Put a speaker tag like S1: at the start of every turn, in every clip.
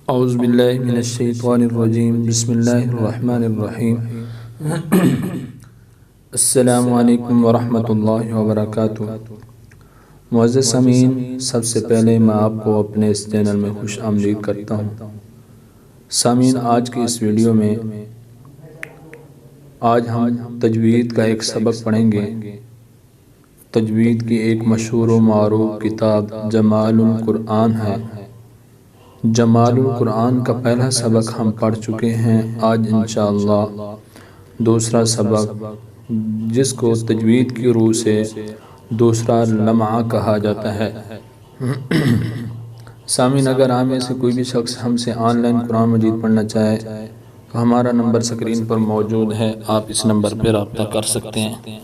S1: اعوذ باللہ من الشیطان الرجیم بسم اللہ الرحمن الرحیم السلام علیکم ورحمۃ اللہ وبرکاتہ۔ معزز سامعین، سب سے پہلے میں آپ کو اپنے اس چینل میں خوش آمدید کرتا ہوں۔ سامعین، آج کی اس ویڈیو میں آج ہم تجوید کا ایک سبق پڑھیں گے۔ تجوید کی ایک مشہور و معروف کتاب جمال القرآن ہے۔ جمال القرآن کا پہلا سبق ہم پڑھ چکے ہیں۔ آج انشاءاللہ دوسرا سبق، جس کو تجوید کی روح سے دوسرا لمعہ کہا جاتا ہے۔ سامعین، اگر آپ میں سے کوئی بھی شخص ہم سے آن لائن قرآن مجید پڑھنا چاہے تو ہمارا نمبر سکرین پر موجود ہے، آپ اس نمبر پر رابطہ کر سکتے ہیں۔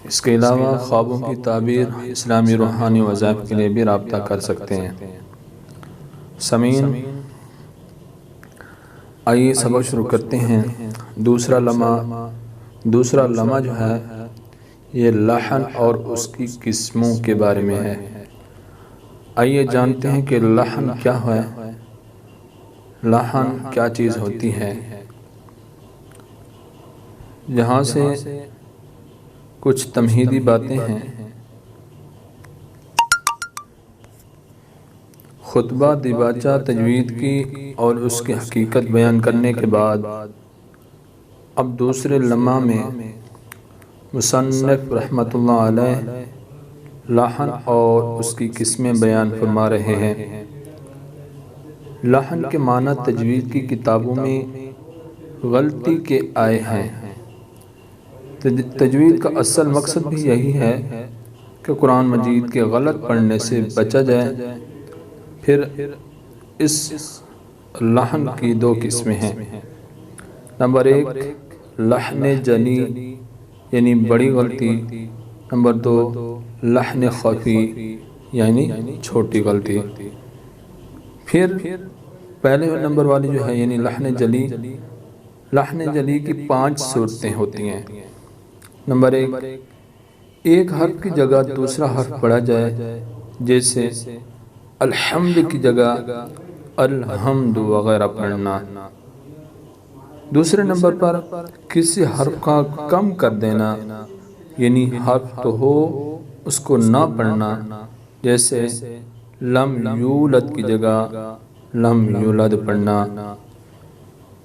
S1: اس کے علاوہ خوابوں کی تعبیر، اسلامی روحانی وظائف کے لیے بھی رابطہ کر سکتے ہیں۔ سامعین، آئیے سبق شروع کرتے ہیں۔ دوسرا لمحہ جو ہے یہ لحن اور اس کی قسموں کے بارے میں ہے۔ آئیے جانتے ہیں کہ لحن کیا ہے، لحن کیا چیز ہوتی ہے۔ یہاں سے کچھ تمہیدی باتیں ہیں۔ خطبہ دیباچہ تجوید کی اور اس کی حقیقت بیان کرنے کے بعد اب دوسرے لمحہ میں مصنف رحمۃ اللہ علیہ لحن اور اس کی قسمیں بیان فرما رہے ہیں۔ لحن کے معنی تجوید کی کتابوں میں غلطی کے آئے ہیں۔ تجوید کا اصل مقصد بھی یہی ہے کہ قرآن مجید کے غلط پڑھنے سے بچا جائے۔ پھر اس لحن کی دو قسمیں ہیں۔ نمبر ایک، لحن جلی یعنی بڑی غلطی۔ نمبر دو، لحن خفی یعنی چھوٹی غلطی۔ پھر پہلے نمبر والی جو ہے یعنی لحن جلی کی 5 صورتیں ہوتی ہیں۔ نمبر ایک حرف کی جگہ دوسرا حرف پڑھا جائے، جیسے الحمد کی جگہ الحمد وغیرہ پڑھنا۔ دوسرے نمبر پر کسی حرف کا کم کر دینا، یعنی حرف تو ہو اس کو نہ پڑھنا، جیسے لم یولد کی جگہ لم یولد پڑھنا۔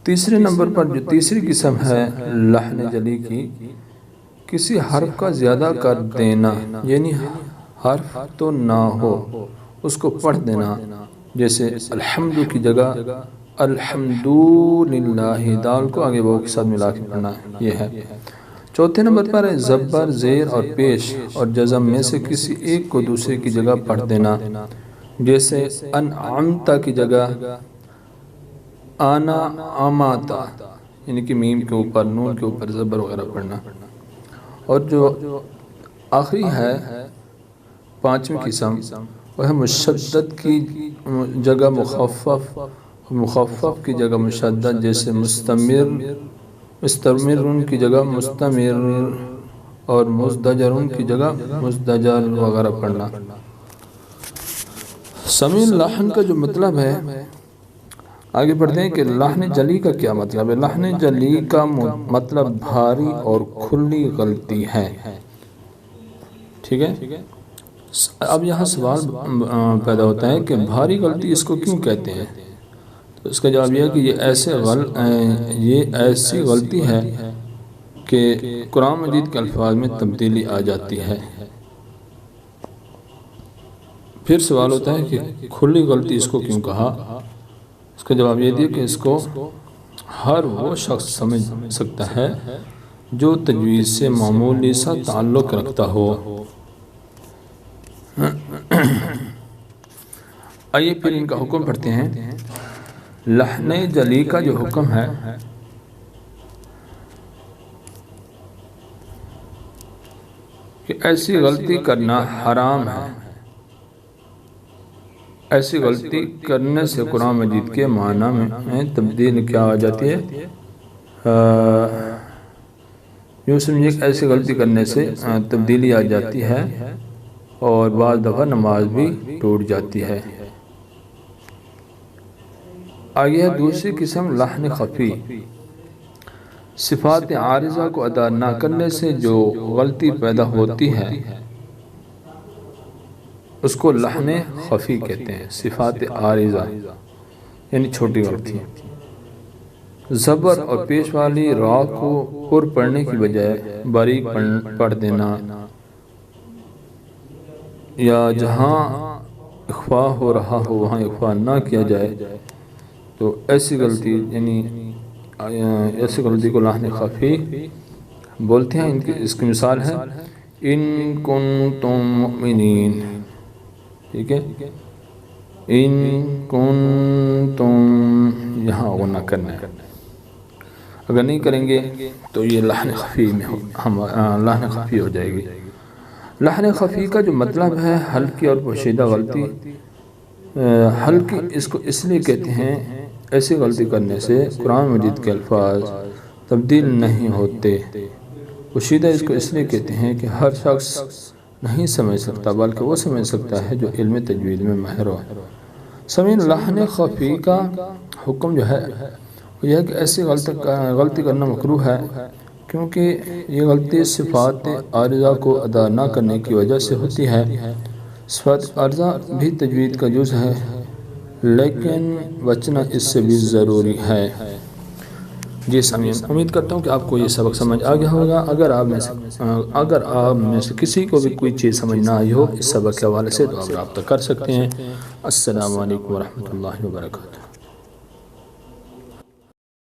S1: تیسرے نمبر پر جو تیسری قسم ہے لحن جلی کی، کسی حرف کا زیادہ کر دینا، یعنی حرف تو نہ ہو اس کو پڑھ دینا، جیسے الحمد کی جگہ الحمدللہ، دال کو آگے واو کے ساتھ ملا کے پڑھنا، یہ ہے۔ چوتھے نمبر پر زبر، زیر اور پیش اور جزم میں سے کسی ایک کو دوسرے کی جگہ پڑھ دینا، جیسے انعمت کی جگہ آنا آماتا، یعنی کہ میم کے اوپر نون کے اوپر زبر وغیرہ پڑھنا۔ اور جو آخری ہے 5ویں قسم، وہ ہے مشدد کی جگہ مخفف کی جگہ مشدد، جیسے مستمر کی جگہ مستمر اور مزدجر کی جگہ مزدجر وغیرہ پڑھنا۔ سامعین، لحن کا جو مطلب ہے، آگے بڑھتے ہیں کہ لحن جلی کا کیا مطلب ہے۔ لحن جلی کا مطلب بھاری اور کھلی غلطی ہے۔ ٹھیک ہے، اب یہاں سوال پیدا ہوتا ہے کہ بھاری غلطی اس کو کیوں کہتے ہیں؟ تو اس کا جواب یہ ہے کہ یہ ایسی غلطی ہے کہ قرآن مجید کے الفاظ میں تبدیلی آ جاتی ہے۔ پھر سوال ہوتا ہے کہ کھلی غلطی اس کو کیوں کہا؟ اس کا جواب یہ دیا کہ اس کو ہر وہ شخص سمجھ سکتا ہے جو تجوید سے معمولی سا تعلق رکھتا ہو۔ آئیے پھر ان کا حکم پڑھتے ہیں۔ لحن جلی کا جو حکم ہے، کہ ایسی غلطی کرنا حرام ہے۔ ایسی غلطی کرنے سے قرآن مجید کے معنی میں تبدیل کیا آ جاتی ہے؟ یوں سمجھے کہ ایسی غلطی کرنے سے تبدیلی آ جاتی ہے اور بعض دفعہ نماز بھی ٹوٹ جاتی ہے۔ آگے ہے دوسری قسم لحن خفی، صفات عارضہ کو ادا نہ کرنے سے جو غلطی پیدا ہوتی ہے اس کو لحن خفی کہتے ہیں۔ صفات عارضہ یعنی چھوٹی غلطی، زبر اور پیش والی را کو پر پڑھنے کی بجائے باریک پڑھ دینا، یا جہاں اخفا ہو رہا ہو وہاں اخفا نہ کیا جائے، تو ایسی غلطی ایسی غلطی کو لحن خفی بولتے ہیں۔ اس کی مثال ہے ان کنتم مؤمنین، ٹھیک ہے، ان کنتم، یہاں غنہ کرنا ہے، اگر نہیں کریں گے تو یہ لحن خفی میں لحن خفی ہو جائے گی۔ لحن خفی کا جو مطلب ہے ہلکی اور پوشیدہ غلطی۔ ہلکی اس کو اس لیے کہتے ہیں، ایسی غلطی کرنے سے قرآن مجید کے الفاظ تبدیل نہیں ہوتے۔ پوشیدہ اس کو اس لیے کہتے ہیں کہ ہر شخص نہیں سمجھ سکتا، بلکہ وہ سمجھ سکتا ہے جو علم تجوید میں ماہر ہو۔ سامعین، لحن خفی کا حکم جو ہے وہ یہ ہے کہ ایسی غلطی کرنا مکروہ ہے، کیونکہ یہ غلطی صفات عارضہ کو ادا نہ کرنے کی وجہ سے ہوتی ہے۔ صفات عارضہ بھی تجوید کا جز ہے، لیکن بچنا اس سے بھی ضروری ہے۔ جی سامعین، امید کرتا ہوں کہ آپ کو یہ سبق سمجھ آ گیا ہوگا۔ اگر آپ میں سے کسی کو بھی کوئی چیز سمجھ نہ آئی ہو اس سبق کے حوالے سے تو آپ رابطہ کر سکتے ہیں۔ السلام علیکم ورحمۃ اللہ وبرکاتہ۔